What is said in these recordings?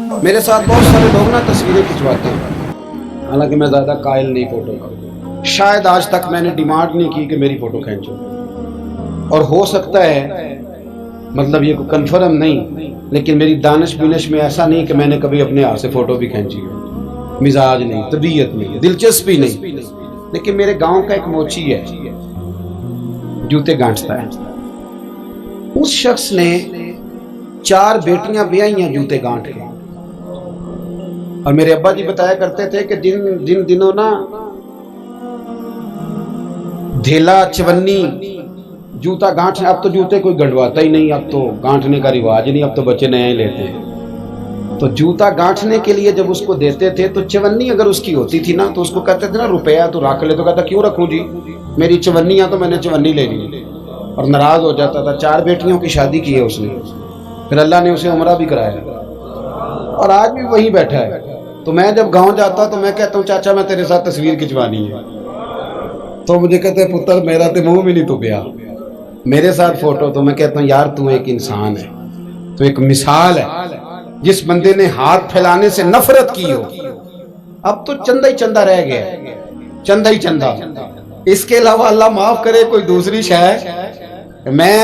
میرے ساتھ بہت سارے لوگ نا تصویریں کھنچواتے ہیں، حالانکہ میں زیادہ قائل نہیں فوٹو کا، شاید آج تک میں نے ڈیمانڈ نہیں کی کہ میری فوٹو کھینچو، اور ہو سکتا ہے مطلب یہ کوئی کنفرم نہیں، لیکن میری دانش بینش میں ایسا نہیں کہ میں نے کبھی اپنے ہاتھ سے فوٹو بھی کھینچی ہو، مزاج نہیں، طبیعت نہیں، دلچسپی نہیں۔ لیکن میرے گاؤں کا ایک موچی ہے، جوتے گانٹتا ہے، اس شخص نے 4 بیٹیاں بیائی ہیں جوتے گانٹ کے، اور میرے ابا جی بتایا کرتے تھے کہ جن دنوں نا دھیلا چونی جوتا گانٹنے، اب تو جوتے کوئی گنڈواتا ہی نہیں، اب تو گانٹنے کا رواج نہیں، اب تو بچے نئے لیتے ہیں، تو جوتا گانٹنے کے لیے جب اس کو دیتے تھے تو چونی اگر اس کی ہوتی تھی نا تو اس کو کہتے تھے نا روپیہ تو رکھ لے، تو کہتا کیوں رکھوں جی، میری چونیاں تو میں نے چونی لے لی، اور ناراض ہو جاتا تھا۔ 4 بیٹیوں کی شادی کی ہے اس نے، پھر اللہ نے اسے عمرہ بھی کرایا، اور آج بھی وہیں بیٹھا ہے۔ تو میں جب گاؤں جاتا تو میں کہتا ہوں چاچا میں تیرے ساتھ تصویر کھنچوانی ہے، تو مجھے کہتے ہیں پتر میرا تو منہ بھی نہیں تو گیا میرے ساتھ فوٹو، تو میں کہتا ہوں یار تو ایک انسان ہے، تو ایک مثال ہے، جس بندے نے ہاتھ پھیلانے سے نفرت کی ہو، اب تو چندہ ہی چندہ رہ گیا، چندہ ہی چندہ، اس کے علاوہ اللہ معاف کرے کوئی دوسری شے۔ میں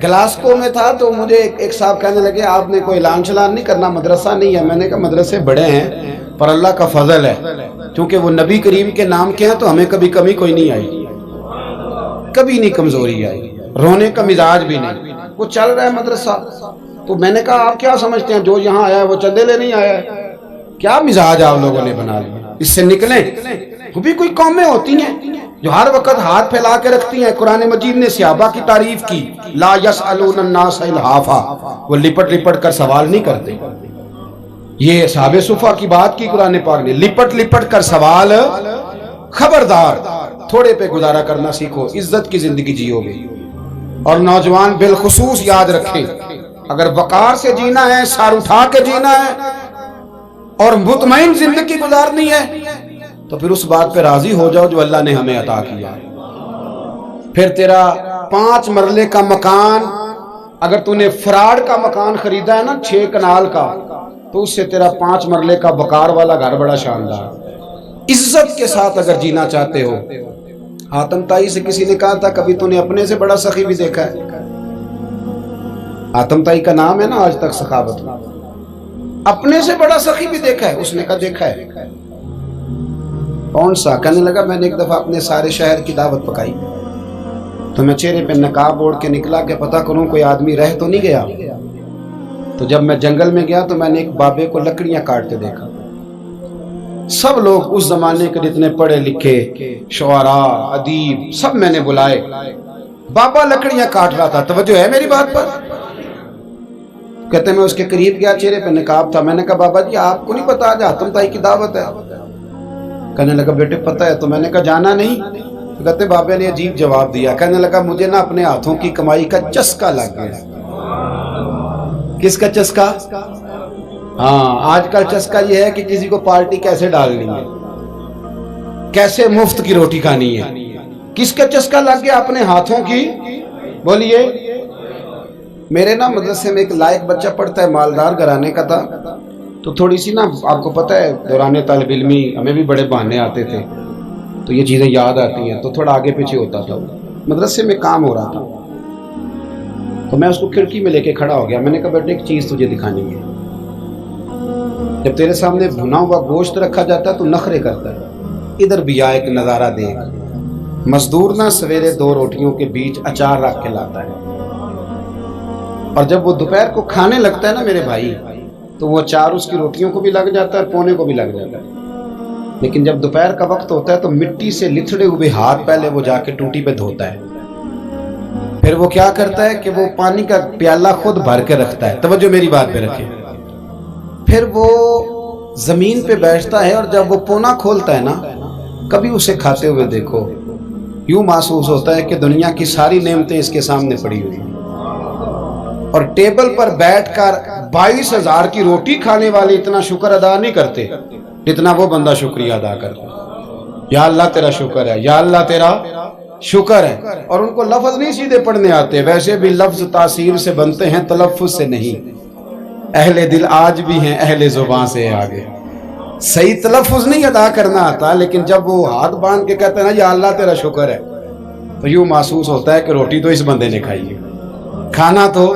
گلاسکو میں تھا تو مجھے ایک صاحب کہنے لگے آپ نے کوئی اعلان چلان نہیں کرنا، مدرسہ نہیں ہے؟ میں نے کہا مدرسے بڑے ہیں پر اللہ کا فضل ہے، کیونکہ وہ نبی کریم کے نام کے ہیں تو ہمیں کبھی کمی کوئی نہیں آئی، کبھی نہیں کمزوری آئی، رونے کا مزاج بھی نہیں، وہ چل رہا ہے مدرسہ۔ تو میں نے کہا آپ کیا سمجھتے ہیں جو یہاں آیا ہے وہ چندے لے نہیں آیا ہے؟ کیا مزاج آپ لوگوں نے بنا لیا، اس سے نکلیں۔ وہ بھی کوئی قومیں ہوتی ہیں جو ہر وقت ہاتھ پھیلا کے رکھتی ہیں۔ قرآن مجید نے صحابہ کی تعریف کی، لا یسألون الناس الحافا، وہ لپٹ لپٹ کر سوال نہیں کرتے۔ یہ اصحاب صفا کی بات کی قرآن پاک نے، لپٹ لپٹ کر سوال، خبردار تھوڑے پہ گزارا کرنا سیکھو، عزت کی زندگی جیو گے۔ اور نوجوان بالخصوص یاد رکھیں، اگر وقار سے جینا ہے، سر اٹھا کے جینا ہے اور مطمئن زندگی گزارنی ہے تو پھر اس بات پہ راضی ہو جاؤ جو اللہ نے ہمیں عطا کیا ہے۔ پھر تیرا 5 مرلے کا مکان، اگر تو نے فراڈ کا مکان خریدا ہے نا 6 کنال کا، تو اس سے تیرا 5 مرلے کا وقار والا گھر بڑا شاندار۔ عزت کے ساتھ اگر جینا چاہتے ہو، حاتم تائی سے کسی نے کہا تھا کبھی تو نے اپنے سے بڑا سخی بھی دیکھا ہے؟ حاتم تائی کا نام ہے نا آج تک سخاوت میں، اپنے سے بڑا سخی بھی دیکھا ہے؟ اس نے کہا دیکھا ہے۔ کون سا؟ کہنے لگا میں نے ایک دفعہ اپنے سارے شہر کی دعوت پکائی تو میں چہرے پہ نقاب اوڑھ کے نکلا کہ پتہ کروں کوئی آدمی رہ تو نہیں گیا۔ تو جب میں جنگل میں گیا تو میں نے ایک بابے کو لکڑیاں کاٹتے دیکھا۔ سب لوگ اس زمانے کے جتنے پڑھے لکھے شعراء ادیب سب میں نے بلائے، بابا لکڑیاں کاٹ رہا تھا، توجہ ہے میری بات پر؟ کہتے میں اس کے قریب گیا، چہرے پہ نقاب تھا، میں نے کہا بابا جی آپ کو نہیں پتا آج حاتم تائی کی دعوت ہے؟ کہنے لگا بیٹے پتہ ہے، تو میں نے کہا جانا نہیں؟ کہتے بابا نے عجیب جواب دیا، کہنے لگا مجھے نا اپنے ہاتھوں کی کمائی کا چسکا لگ گیا۔ کس کا چسکا؟ ہاں آج کل چسکا یہ ہے کہ کسی کو پارٹی کیسے ڈالنی ہے، کیسے مفت کی روٹی کھانی ہے۔ کس کا چسکا لگ گیا؟ اپنے ہاتھوں کی۔ بولیے۔ میرے نا مدرسے میں ایک لائق بچہ پڑھتا ہے، مالدار گھرانے کا تھا، تو تھوڑی سی نا آپ کو پتہ ہے دوران طالب علمی ہمیں بھی بڑے بہانے آتے تھے، تو یہ چیزیں یاد آتی ہیں، تو تھوڑا آگے پیچھے ہوتا تھا۔ مدرسے میں کام ہو رہا تھا تو میں اس کو کھڑکی میں لے کے کھڑا ہو گیا، میں نے کہا بیٹے ایک چیز تجھے دکھانی ہے، جب تیرے سامنے بھنا ہوا گوشت رکھا جاتا ہے تو نخرے کرتا ہے، ادھر بھی آ ایک نظارہ دیکھ۔ مزدور نا سویرے 2 روٹیوں کے بیچ اچار رکھ کے لاتا ہے، اور جب وہ دوپہر کو کھانے لگتا ہے نا میرے بھائی، تو وہ اچار اس کی روٹیوں کو بھی لگ جاتا ہے، پونے کو بھی لگ جاتا ہے۔ لیکن جب دوپہر کا وقت ہوتا ہے تو مٹی سے لتھڑے ہوئے ہاتھ پہلے وہ جا کے ٹوٹی پہ دھوتا ہے، پھر وہ کیا کرتا ہے کہ وہ پانی کا پیالہ خود بھر کے رکھتا ہے، توجہ میری بات پہ رکھیں، پھر وہ زمین پہ بیٹھتا ہے، اور جب وہ پونا کھولتا ہے نا، کبھی اسے کھاتے ہوئے دیکھو، یوں محسوس ہوتا ہے کہ دنیا کی ساری نعمتیں اس کے سامنے پڑی ہوئی ہیں، اور ٹیبل پر بیٹھ کر 22,000 کی روٹی کھانے والے اتنا شکر ادا نہیں کرتے جتنا وہ بندہ شکریہ ادا کرتا ہے۔ یا اللہ تیرا شکر ہے، یا اللہ تیرا شکر ہے۔ اور ان کو لفظ نہیں سیدھے پڑھنے آتے، ویسے بھی لفظ تاثیر سے بنتے ہیں، تلفظ سے نہیں۔ اہل دل آج بھی ہیں اہل زبان سے آگے. صحیح تلفظ نہیں ادا کرنا آتا، لیکن جب وہ ہاتھ باندھ کے کہتے ہیں نا یا اللہ تیرا شکر ہے، تو یوں محسوس ہوتا ہے کہ روٹی تو اس بندے نے کھائی ہے. کھانا تو،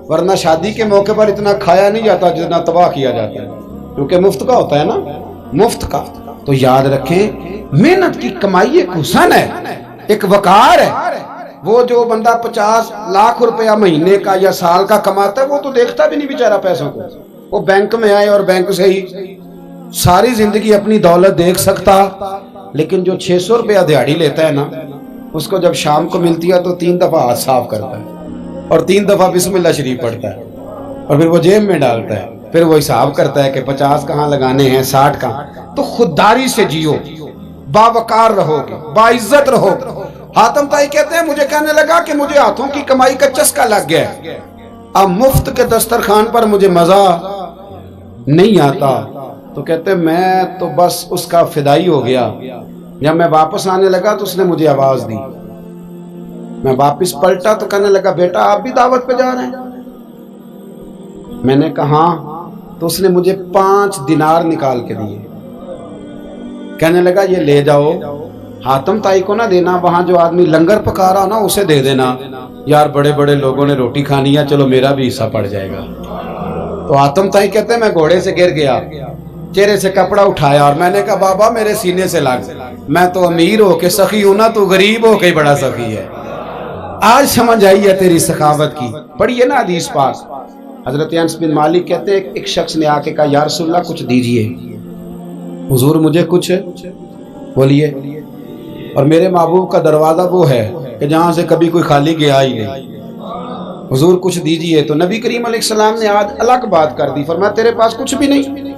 ورنہ شادی کے موقع پر اتنا کھایا نہیں جاتا جتنا تباہ کیا جاتا ہے، کیونکہ مفت کا ہوتا ہے نا، مفت کا. تو یاد رکھیں محنت کی کمائی ایک حسن ہے، ایک وقار ہے. وہ جو بندہ 50 لاکھ روپیہ مہینے کا یا سال کا کماتا ہے وہ تو دیکھتا بھی نہیں بیچارہ پیسوں کو. وہ بینک میں آئے اور بینک سے ہی ساری زندگی اپنی دولت دیکھ سکتا، لیکن جو 600 روپیہ دیہاڑی لیتا ہے نا، اس کو جب شام کو ملتی ہے تو 3 دفعہ ہاتھ صاف کرتا ہے اور 3 دفعہ بسم اللہ شریف پڑھتا ہے اور پھر وہ جیب میں ڈالتا ہے. پھر وہ حساب کرتا ہے کہ 50 کہاں لگانے ہیں، 60 کہاں. تو خودداری سے جیو، باوقار رہو گے، باعزت رہو. حاتم طائی کہتے ہیں مجھے کہنے لگا کہ مجھے ہاتھوں کی کمائی کا چسکا لگ گیا ہے، اب مفت کے دسترخوان پر مجھے مزہ نہیں آتا. تو کہتے میں تو بس اس کا فدائی ہو گیا. جب میں واپس آنے لگا تو اس نے مجھے آواز دی. میں واپس پلٹا تو کہنے لگا بیٹا آپ بھی دعوت پہ جا رہے ہیں؟ میں نے کہا ہاں. تو اس نے مجھے 5 دینار نکال کے دیے. کہنے لگا یہ لے جاؤ، حاتم طائی کو نہ دینا، وہاں جو آدمی لنگر پکا رہا نا اسے دے دینا. یار بڑے بڑے لوگوں نے روٹی کھانی ہے، چلو میرا بھی حصہ پڑ جائے گا. تو حاتم طائی کہتے ہیں میں گھوڑے سے گر گیا، چہرے سے کپڑا اٹھایا اور میں نے کہا بابا میرے سینے سے لگ، میں تو امیر ہو کے سخی ہوں نا، تو غریب ہو کے بڑا سخی ہے. آج سمجھ آئی ہے تیری سخاوت کی. پڑھیے نا حدیث پاک. حضرت انس بن مالک کہتے ہیں ایک شخص نے آ کے کہا یا رسول اللہ کچھ دیجئے. حضور مجھے کچھ بولیے. اور میرے محبوب کا دروازہ وہ ہے کہ جہاں سے کبھی کوئی خالی گیا ہی نہیں. حضور کچھ دیجئے. تو نبی کریم علیہ السلام نے آج الگ بات کر دی، فرمایا تیرے پاس کچھ بھی نہیں؟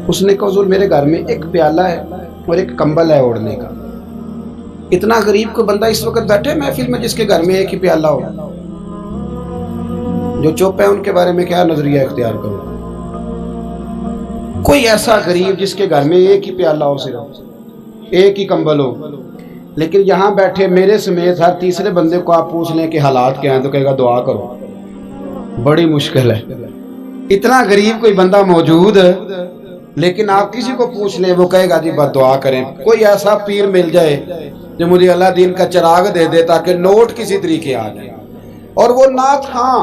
اس نے کہا حضور میرے گھر میں ایک پیالہ ہے اور ایک کمبل ہے اوڑھنے کا. اتنا غریب کو بندہ اس وقت بیٹھے محفل میں جس کے گھر میں ایک ہی پیالہ ہو. جو چپ ہے ان کے بارے میں کیا نظریہ اختیار کرو. کوئی ایسا غریب جس کے گھر میں ایک ہی پیالہ ہو، صرف ایک ہی کمبل ہو. لیکن یہاں بیٹھے میرے سمیت ہر تیسرے بندے کو آپ پوچھ لیں کہ حالات کیا ہیں تو کہے گا دعا کرو. بڑی مشکل ہے. اتنا غریب کوئی بندہ موجود، لیکن آپ کسی کو پوچھ لیں وہ کہے گا جی بس دعا کریں. کوئی ایسا پیر مل جائے جو مجھے اللہ دین کا چراغ دے دے تاکہ نوٹ کسی طریقے آ جائے. اور وہ نعت خاں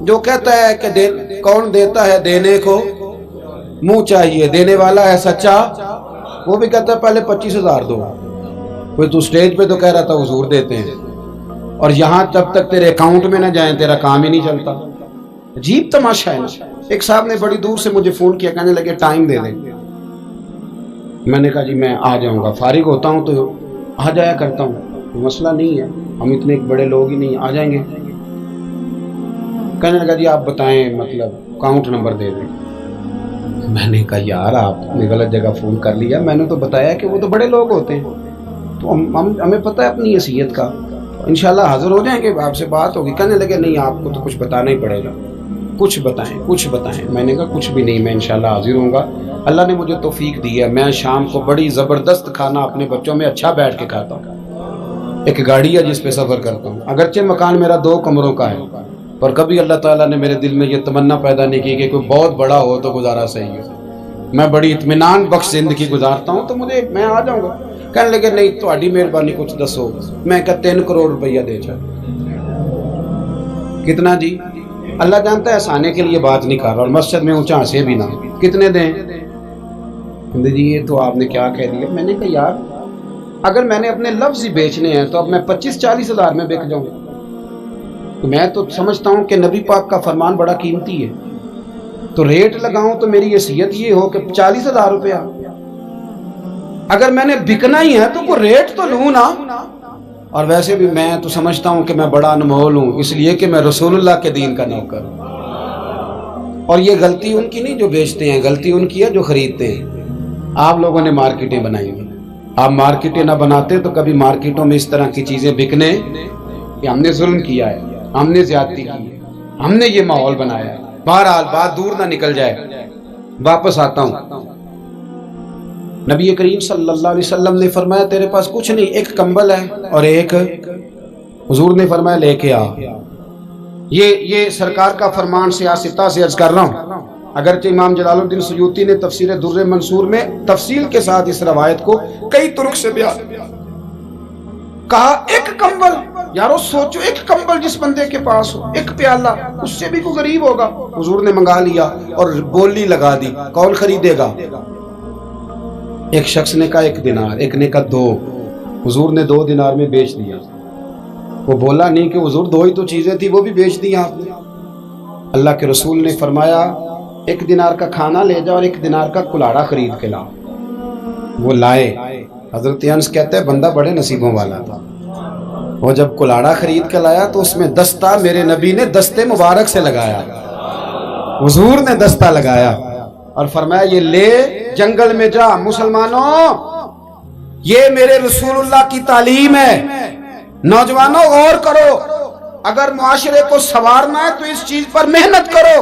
جو کہتا ہے کہ کون دیتا ہے دینے کو منہ چاہیے، دینے والا ہے سچا، وہ بھی کہتا ہے پہلے 25,000 دو. کوئی تو سٹیج پہ تو کہہ رہا تھا حضور دیتے ہیں، اور یہاں جب تک تیرے اکاؤنٹ میں نہ جائیں تیرا کام ہی نہیں چلتا. عجیب تماشا ہے نا. ایک صاحب نے بڑی دور سے مجھے فون کیا، کہنے لگے ٹائم دے دیں. میں نے کہا جی میں آ جاؤں گا، فارغ ہوتا ہوں تو آ جایا کرتا ہوں، مسئلہ نہیں ہے، ہم اتنے بڑے لوگ ہی نہیں، آ جائیں گے. کہنے لگا جی آپ بتائیں مطلب اکاؤنٹ نمبر دے دیں. میں نے کہا یار آپ نے غلط جگہ فون کر لیا، میں نے تو بتایا کہ وہ تو بڑے لوگ ہوتے ہیں، تو ہمیں پتہ ہے اپنی حیثیت کا، انشاءاللہ حاضر ہو جائیں گے، آپ سے بات ہوگی. کہنے لگے نہیں آپ کو تو کچھ بتانا ہی پڑے گا، کچھ بتائیں کچھ بتائیں. میں نے کہا کچھ بھی نہیں، میں انشاءاللہ حاضر ہوں گا. اللہ نے مجھے توفیق دی ہے، میں شام کو بڑی زبردست کھانا اپنے بچوں میں اچھا بیٹھ کے کھاتا ہوں. ایک گاڑی ہے جس پہ سفر کرتا ہوں، اگرچہ مکان میرا 2 کمروں کا ہے، پر کبھی اللہ تعالیٰ نے میرے دل میں یہ تمنا پیدا نہیں کی کہ کوئی بہت بڑا ہو تو گزارا صحیح ہو. میں بڑی اطمینان بخش زندگی گزارتا ہوں، تو میں آ جاؤں گا. کہنے لگے نہیں تہاڈی مہربانی کچھ دسو. میں کہا 3 کروڑ روپیہ دے چاہے. کتنا جی؟ اللہ جانتا ہے ہنسانے کے لیے بات نہیں کر رہا، اور مسجد میں اونچا ہنسے بھی نہ. کتنے دیں؟ جی یہ تو آپ نے کیا کہہ دیا. میں نے کہا یار اگر میں نے اپنے لفظ ہی بیچنے ہیں تو اب میں 25-40 ہزار میں بک جاؤں. تو میں تو سمجھتا ہوں کہ نبی پاک کا فرمان بڑا قیمتی ہے، تو ریٹ لگاؤں تو میری حیثیت یہ ہو کہ 40,000 روپیہ. اگر میں نے بکنا ہی ہے تو کوئی ریٹ تو لوں نا. اور ویسے بھی میں تو سمجھتا ہوں کہ میں بڑا انمول ہوں، اس لیے کہ میں رسول اللہ کے دین کا نوکر ہوں. اور یہ غلطی ان کی نہیں جو بیچتے ہیں، غلطی ان کی ہے جو خریدتے ہیں. آپ لوگوں نے مارکیٹیں بنائی ہیں، آپ مارکیٹیں نہ بناتے تو کبھی مارکیٹوں میں اس طرح کی چیزیں بکنے کہ ہم نے ظلم کیا ہے، ہم نے زیادتی کی ہے، ہم نے یہ ماحول بنایا ہے. بہرحال بات دور نہ نکل جائے، واپس آتا ہوں. نبی کریم صلی اللہ علیہ وسلم نے فرمایا تیرے پاس کچھ نہیں، ایک کمبل ہے اور ایک. حضور نے فرمایا لے کے آ. یہ سرکار کا فرمان سیاستہ سے عرض کر رہا ہوں. اگرچہ امام جلال الدین سیوطی نے تفسیر در منصور میں تفصیل کے ساتھ اس روایت کو کئی طرق سے بیان کہا. ایک کمبل، یارو سوچو، ایک کمبل جس بندے کے پاس ہو، ایک پیالہ، اس سے بھی کوئی غریب ہوگا. حضور نے منگا لیا اور بولی لگا دی، کون خریدے گا؟ ایک شخص نے کہا 1 دینار، ایک نے کہا 2. حضور نے 2 دینار میں بیچ دیا. وہ بولا نہیں کہ حضور 2 ہی تو چیزیں تھی، وہ بھی بیچ دی آپ نے. اللہ کے رسول نے فرمایا 1 دینار کا کھانا لے جاؤ اور 1 دینار کا کلاڑا خرید کے لاؤ. وہ لائے. حضرت انس کہتے ہیں بندہ بڑے نصیبوں والا تھا. وہ جب کلاڑا خرید کے لایا تو اس میں دستہ میرے نبی نے دستے مبارک سے لگایا. حضور نے دستہ لگایا اور فرمایا یہ لے جنگل میں جا. مسلمانوں، یہ میرے رسول اللہ کی تعلیم ہے. نوجوانوں غور کرو، اگر معاشرے کو سنوارنا ہے تو اس چیز پر محنت کرو.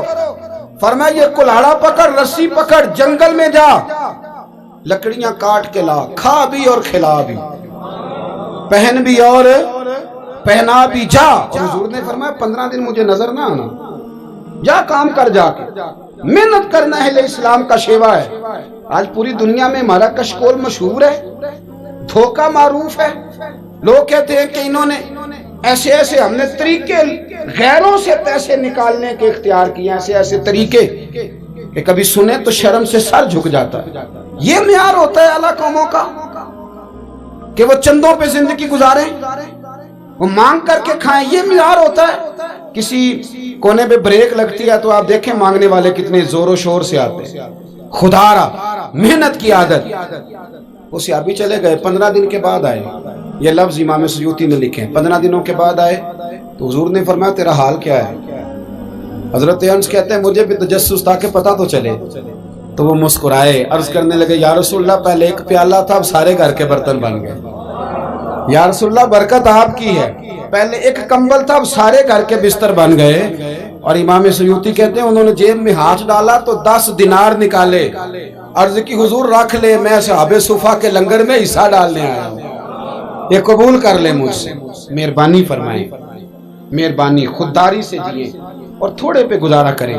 فرمایا یہ کلاڑا پکڑ، رسی پکڑ، جنگل میں جا، لکڑیاں کاٹ کے لا، کھا بھی اور کھلا بھی، پہن بھی اور پہنا بھی، جا. اور حضور نے فرمایا 15 دن مجھے نظر نہ آنا، جا کام کر. جا کے محنت کرنا اہل اسلام کا شیوا ہے. آج پوری دنیا میں ہمارا کشکول مشہور ہے، دھوکہ معروف ہے. لوگ کہتے ہیں کہ انہوں نے ایسے ہم نے طریقے غیروں سے پیسے نکالنے کے اختیار کیے، ایسے طریقے کہ کبھی سنے تو شرم سے سر جھک جاتا ہے. یہ معیار ہوتا ہے اعلیٰ قوموں کا کہ وہ چندوں پہ زندگی گزاریں، وہ مانگ کر کے کھائیں. یہ معیار ہوتا ہے. کسی کونے پہ بریک لگتی ہے تو آپ دیکھیں مانگنے والے کتنے زور و شور سے آتے ہیں. خدا را محنت کی عادت. وہ صحابی چلے گئے، 15 دن کے بعد آئے. یہ لفظ امام سیوطی نے لکھے. 15 دنوں کے بعد آئے تو حضور نے فرمایا تیرا حال کیا ہے؟ حضرت انس کہتے ہیں مجھے بھی تجسس تھا کہ پتہ تو چلے. تو وہ مسکرائے، عرض کرنے لگے یا رسول اللہ پہلے 1 پیالہ تھا، اب سارے گھر کے برتن بن گئے. یا رسول اللہ برکت آپ کی ہے، پہلے 1 کمبل تھا، اب سارے گھر کے بستر بن گئے. اور امام سیوطی کہتے ہیں انہوں نے جیب میں ہاتھ ڈالا تو 10 دینار نکالے. عرض کی حضور رکھ لے، میں صحابہ صفا کے لنگر میں حصہ ڈالنے آیا ہوں، یہ قبول کر لے مجھ سے. مہربانی فرمائیں، مہربانی. خودداری سے جیے اور تھوڑے پہ گزارا کریں.